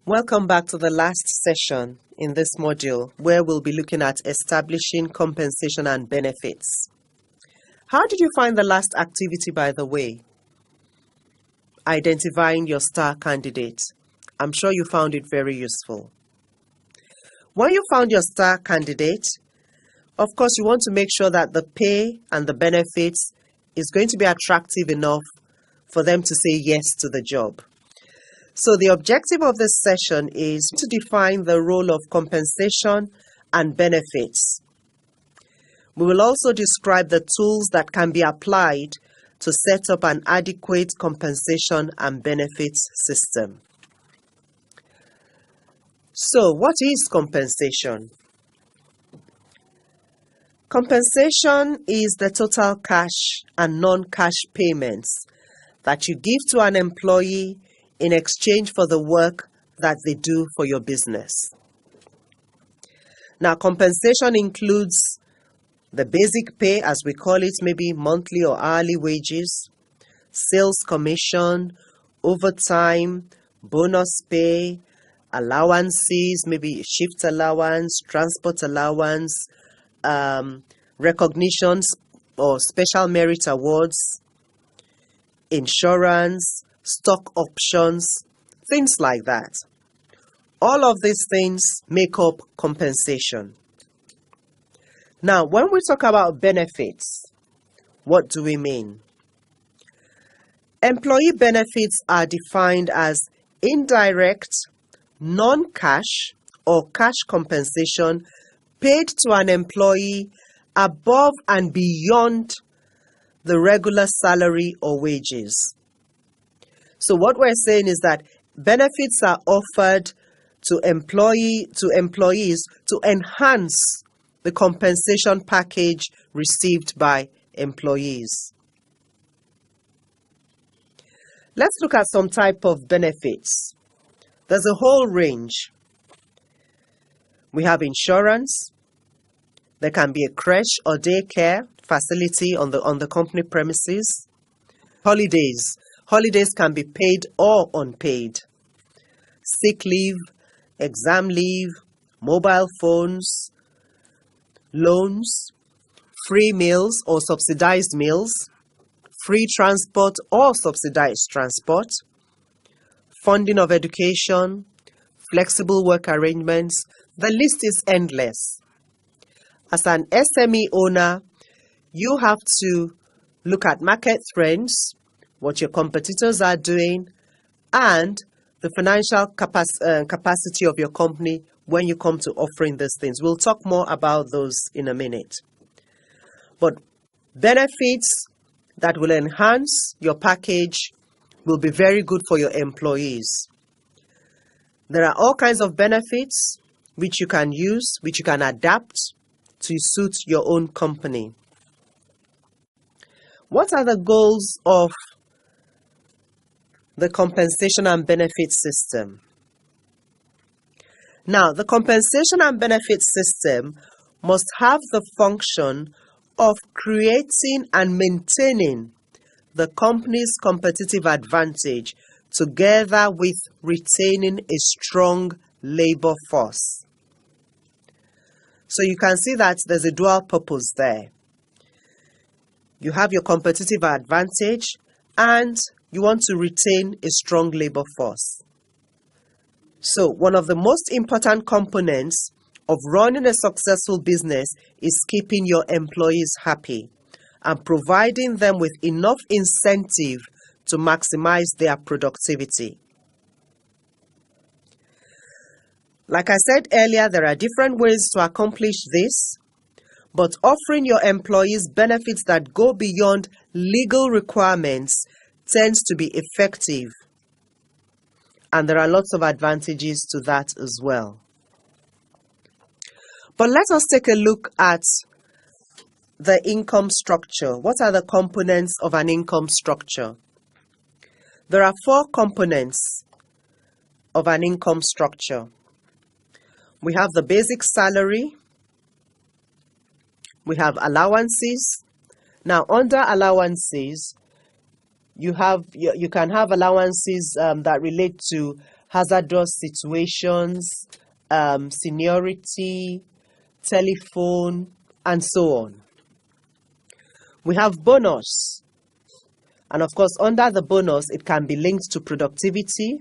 Welcome back to the last session in this module where we'll be looking at establishing compensation and benefits. How did you find the last activity, by the way? Identifying your star candidate. I'm sure you found it very useful. When you found your star candidate, of course, you want to make sure that the pay and the benefits is going to be attractive enough for them to say yes to the job. So the objective of this session is to define the role of compensation and benefits. We will also describe the tools that can be applied to set up an adequate compensation and benefits system. So, what is compensation? Compensation is the total cash and non-cash payments that you give to an employee in exchange for the work that they do for your business. Now, compensation includes the basic pay, as we call it, maybe monthly or hourly wages, sales commission, overtime, bonus pay, allowances, maybe shift allowance, transport allowance, recognitions or special merit awards, insurance, stock options, things like that. All of these things make up compensation. Now, when we talk about benefits, what do we mean? Employee benefits are defined as indirect, non-cash or cash compensation paid to an employee above and beyond the regular salary or wages. So what we're saying is that benefits are offered to employees to enhance the compensation package received by employees. Let's look at some type of benefits. There's a whole range. We have insurance. There can be a creche or daycare facility on the company premises. Holidays. Holidays can be paid or unpaid. Sick leave, exam leave, mobile phones, loans, free meals or subsidized meals, free transport or subsidized transport, funding of education, flexible work arrangements. The list is endless. As an SME owner, you have to look at market trends, what your competitors are doing, and the financial capacity of your company when you come to offering these things. We'll talk more about those in a minute. But benefits that will enhance your package will be very good for your employees. There are all kinds of benefits which you can use, which you can adapt to suit your own company. What are the goals of the compensation and benefit system? Now, the compensation and benefit system must have the function of creating and maintaining the company's competitive advantage together with retaining a strong labor force. So you can see that there's a dual purpose there. You have your competitive advantage and you want to retain a strong labor force. So one of the most important components of running a successful business is keeping your employees happy and providing them with enough incentive to maximize their productivity. Like I said earlier, there are different ways to accomplish this, but offering your employees benefits that go beyond legal requirements tends to be effective. And there are lots of advantages to that as well. But let us take a look at the income structure. What are the components of an income structure? There are 4 components of an income structure. We have the basic salary. We have allowances. Now, under allowances, you can have allowances that relate to hazardous situations, seniority, telephone, and so on. We have bonus. And of course, under the bonus, it can be linked to productivity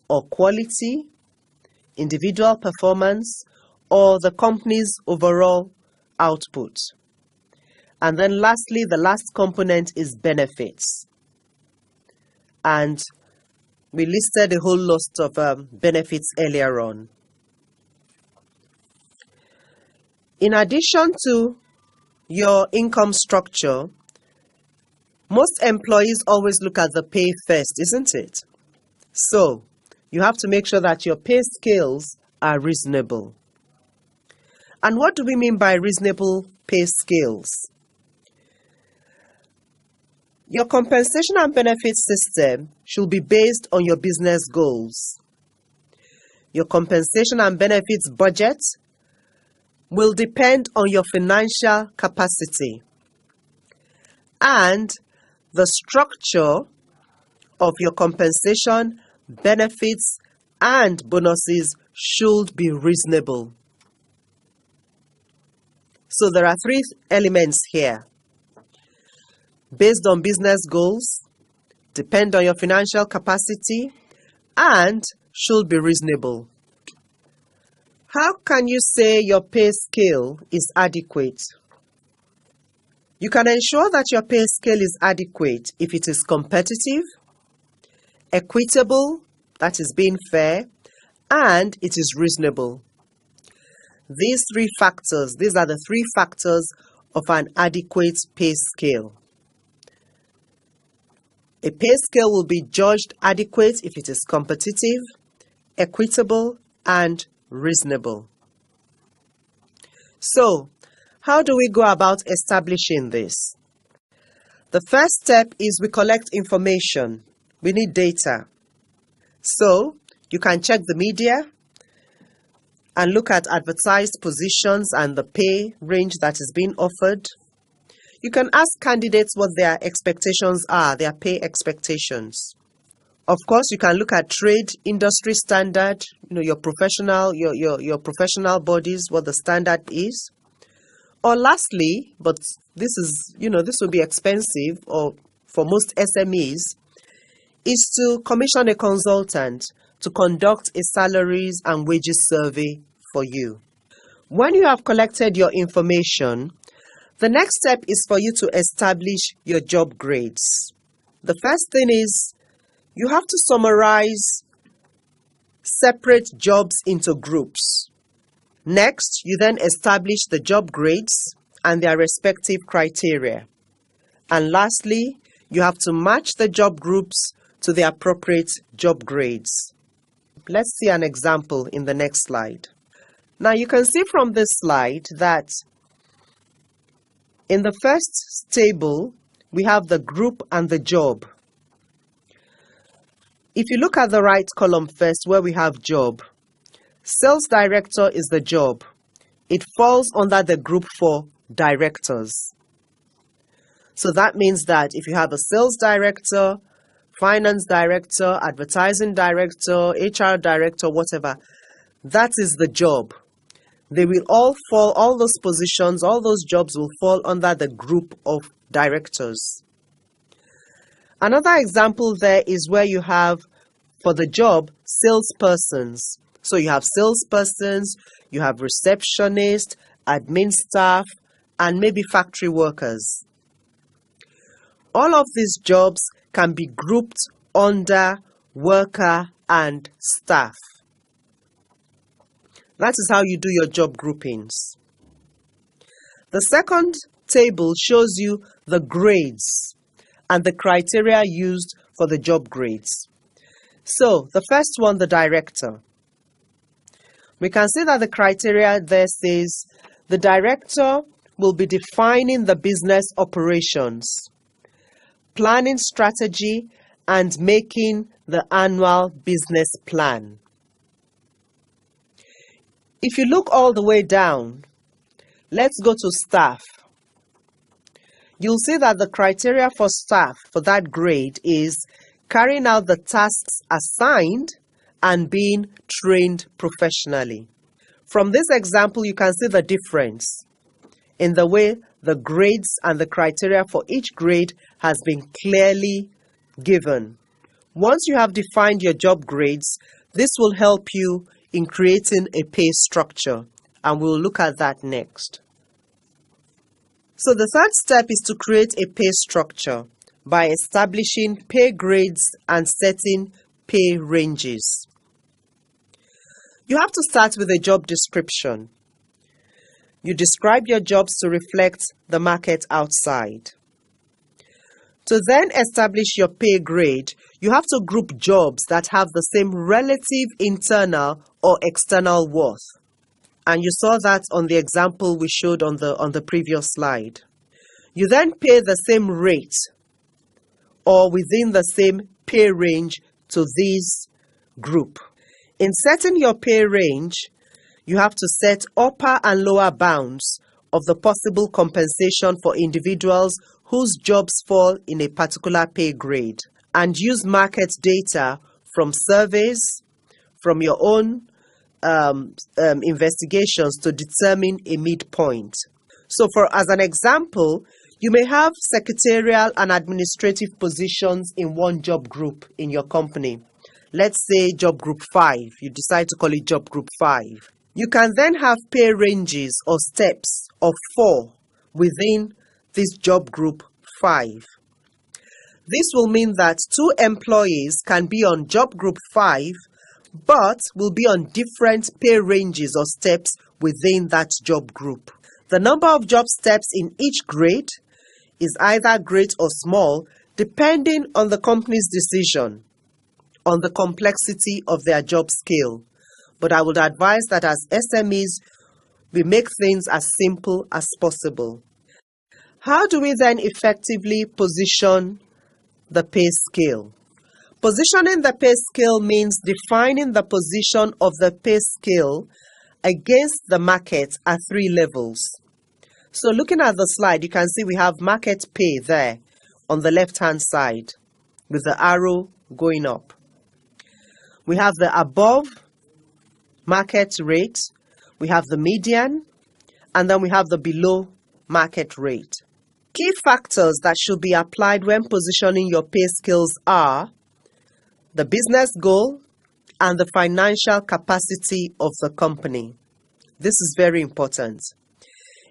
or quality, individual performance, or the company's overall output. And then lastly, the last component is benefits. And we listed a whole list of benefits earlier on. In addition to your income structure, most employees always look at the pay first, isn't it? So, you have to make sure that your pay scales are reasonable. And what do we mean by reasonable pay scales? Your compensation and benefits system should be based on your business goals. Your compensation and benefits budget will depend on your financial capacity. And the structure of your compensation, benefits, and bonuses should be reasonable. So there are three elements here. Based on business goals, depend on your financial capacity, and should be reasonable. How can you say your pay scale is adequate? You can ensure that your pay scale is adequate if it is competitive, equitable, that is being fair, and it is reasonable. These are the three factors of an adequate pay scale. A pay scale will be judged adequate if it is competitive, equitable, and reasonable. So, how do we go about establishing this? The first step is we collect information. We need data. So, you can check the media and look at advertised positions and the pay range that is being offered. You can ask candidates what their expectations are, their pay expectations. Of course, you can look at trade, industry standard, your professional bodies, what the standard is. Or lastly, but this will be expensive or for most SMEs, is to commission a consultant to conduct a salaries and wages survey for you. When you have collected your information, the next step is for you to establish your job grades. The first thing is you have to summarize separate jobs into groups. Next, you then establish the job grades and their respective criteria. And lastly, you have to match the job groups to the appropriate job grades. Let's see an example in the next slide. Now you can see from this slide that in the first table, we have the group and the job. If you look at the right column first, where we have job, sales director is the job. It falls under the group for directors. So that means that if you have a sales director, finance director, advertising director, HR director, whatever, that is the job. They will all fall, all those positions, all those jobs will fall under the group of directors. Another example there is where you have, for the job, salespersons. So you have salespersons, you have receptionists, admin staff, and maybe factory workers. All of these jobs can be grouped under worker and staff. That is how you do your job groupings. The second table shows you the grades and the criteria used for the job grades. So, the first one, the director. We can see that the criteria there says the director will be defining the business operations, planning strategy, and making the annual business plan. If you look all the way down, let's go to staff. You'll see that the criteria for staff for that grade is carrying out the tasks assigned and being trained professionally. From this example, you can see the difference in the way the grades and the criteria for each grade has been clearly given. Once you have defined your job grades, this will help you in creating a pay structure, and we'll look at that next. So the third step is to create a pay structure by establishing pay grades and setting pay ranges. You have to start with a job description. You describe your jobs to reflect the market outside. To then establish your pay grade, you have to group jobs that have the same relative internal or external worth. And you saw that on the example we showed on the previous slide. You then pay the same rate or within the same pay range to this group. In setting your pay range, you have to set upper and lower bounds of the possible compensation for individuals whose jobs fall in a particular pay grade, and use market data from surveys, from your own investigations to determine a midpoint. So as an example, you may have secretarial and administrative positions in one job group in your company. Let's say job group 5. You decide to call it job group 5. You can then have pay ranges or steps of 4 within this job group 5. This will mean that 2 employees can be on job group 5 but will be on different pay ranges or steps within that job group. The number of job steps in each grade is either great or small depending on the company's decision on the complexity of their job scale. But I would advise that as SMEs, we make things as simple as possible. How do we then effectively position the pay scale? Positioning the pay scale means defining the position of the pay scale against the market at 3 levels. So looking at the slide, you can see we have market pay there on the left-hand side with the arrow going up. We have the above market rate, we have the median, and then we have the below market rate. Key factors that should be applied when positioning your pay scales are the business goal and the financial capacity of the company. This is very important.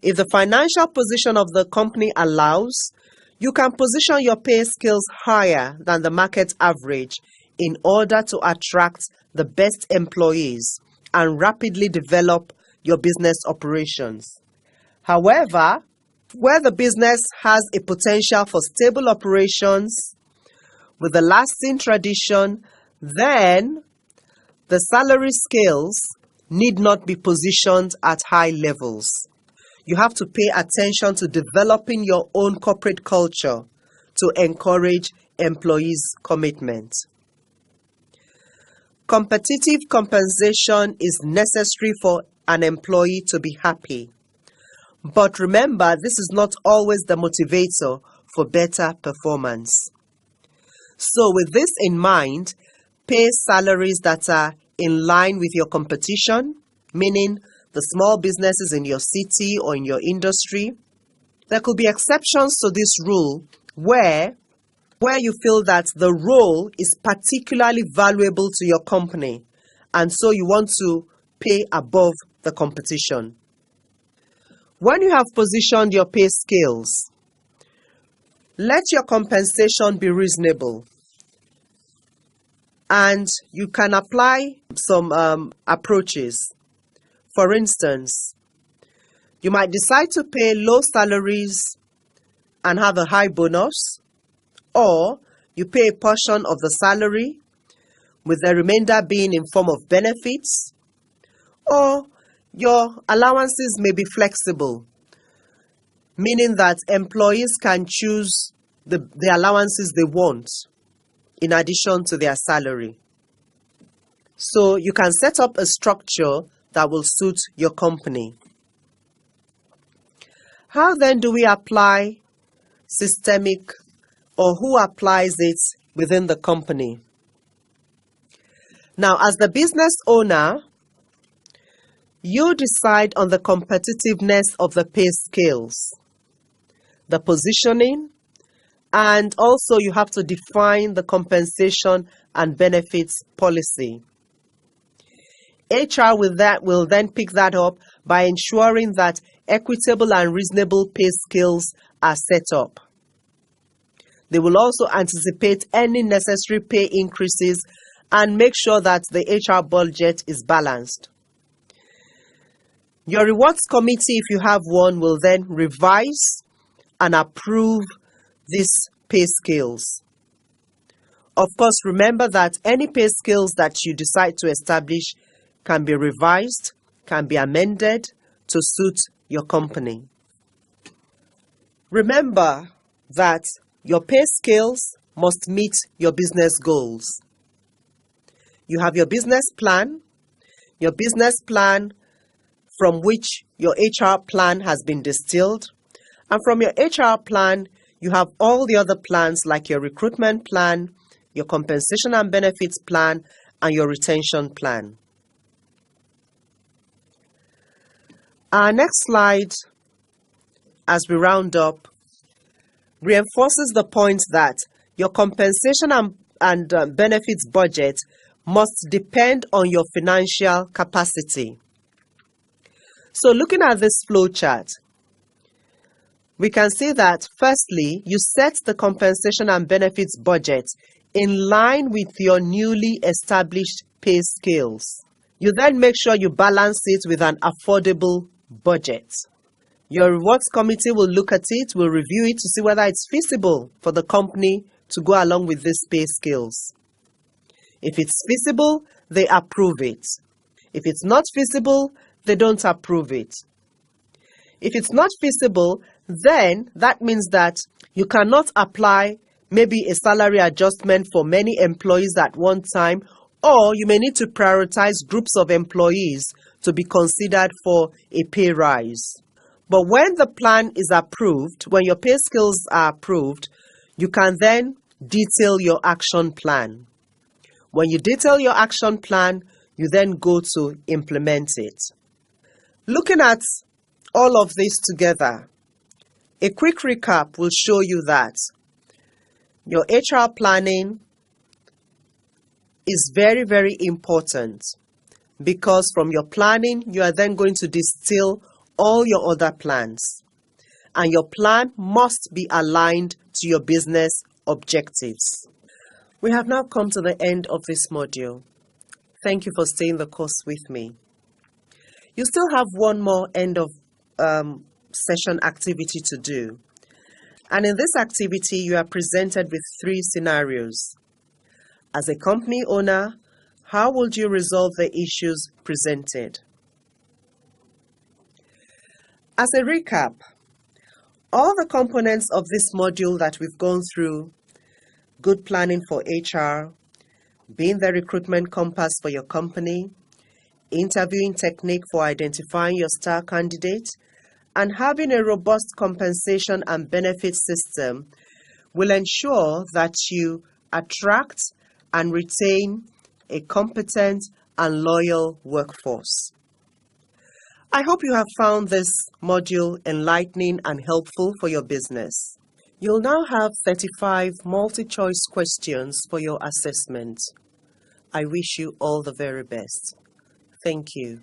If the financial position of the company allows, you can position your pay scales higher than the market average in order to attract the best employees and rapidly develop your business operations. However, where the business has a potential for stable operations with a lasting tradition, then the salary scales need not be positioned at high levels. You have to pay attention to developing your own corporate culture to encourage employees' commitment. Competitive compensation is necessary for an employee to be happy. But remember, this is not always the motivator for better performance. So with this in mind, pay salaries that are in line with your competition, meaning the small businesses in your city or in your industry. There could be exceptions to this rule where you feel that the role is particularly valuable to your company and so you want to pay above the competition. When you have positioned your pay scales, let your compensation be reasonable. And you can apply some approaches. For instance, you might decide to pay low salaries and have a high bonus, or you pay a portion of the salary with the remainder being in form of benefits, or your allowances may be flexible, meaning that employees can choose the allowances they want in addition to their salary. So you can set up a structure that will suit your company. How then do we apply systemic, or who applies it within the company? Now, as the business owner, you decide on the competitiveness of the pay scales, the positioning, and also you have to define the compensation and benefits policy. HR will then pick that up by ensuring that equitable and reasonable pay scales are set up. They will also anticipate any necessary pay increases and make sure that the HR budget is balanced. Your rewards committee, if you have one, will then revise and approve these pay scales. Of course, remember that any pay scales that you decide to establish can be revised, can be amended to suit your company. Remember that your pay scales must meet your business goals. You have your business plan from which your HR plan has been distilled. And from your HR plan, you have all the other plans like your recruitment plan, your compensation and benefits plan, and your retention plan. Our next slide, as we round up, reinforces the point that your compensation and benefits budget must depend on your financial capacity. So looking at this flow chart, we can see that firstly, you set the compensation and benefits budget in line with your newly established pay scales. You then make sure you balance it with an affordable budget. Your rewards committee will look at it, will review it to see whether it's feasible for the company to go along with these pay scales. If it's feasible, they approve it. If it's not feasible, they don't approve it. If it's not feasible, then that means that you cannot apply maybe a salary adjustment for many employees at one time, or you may need to prioritize groups of employees to be considered for a pay rise. But when the plan is approved, when your pay scales are approved, you can then detail your action plan. When you detail your action plan, you then go to implement it. Looking at all of this together, a quick recap will show you that your HR planning is very, very important, because from your planning, you are then going to distill all your other plans, and your plan must be aligned to your business objectives. We have now come to the end of this module. Thank you for staying the course with me. You still have one more end of session activity to do. And in this activity, you are presented with 3 scenarios. As a company owner, how would you resolve the issues presented? As a recap, all the components of this module that we've gone through, good planning for HR, being the recruitment compass for your company, interviewing technique for identifying your star candidate, and having a robust compensation and benefit system will ensure that you attract and retain a competent and loyal workforce. I hope you have found this module enlightening and helpful for your business. You'll now have 35 multi-choice questions for your assessment. I wish you all the very best. Thank you.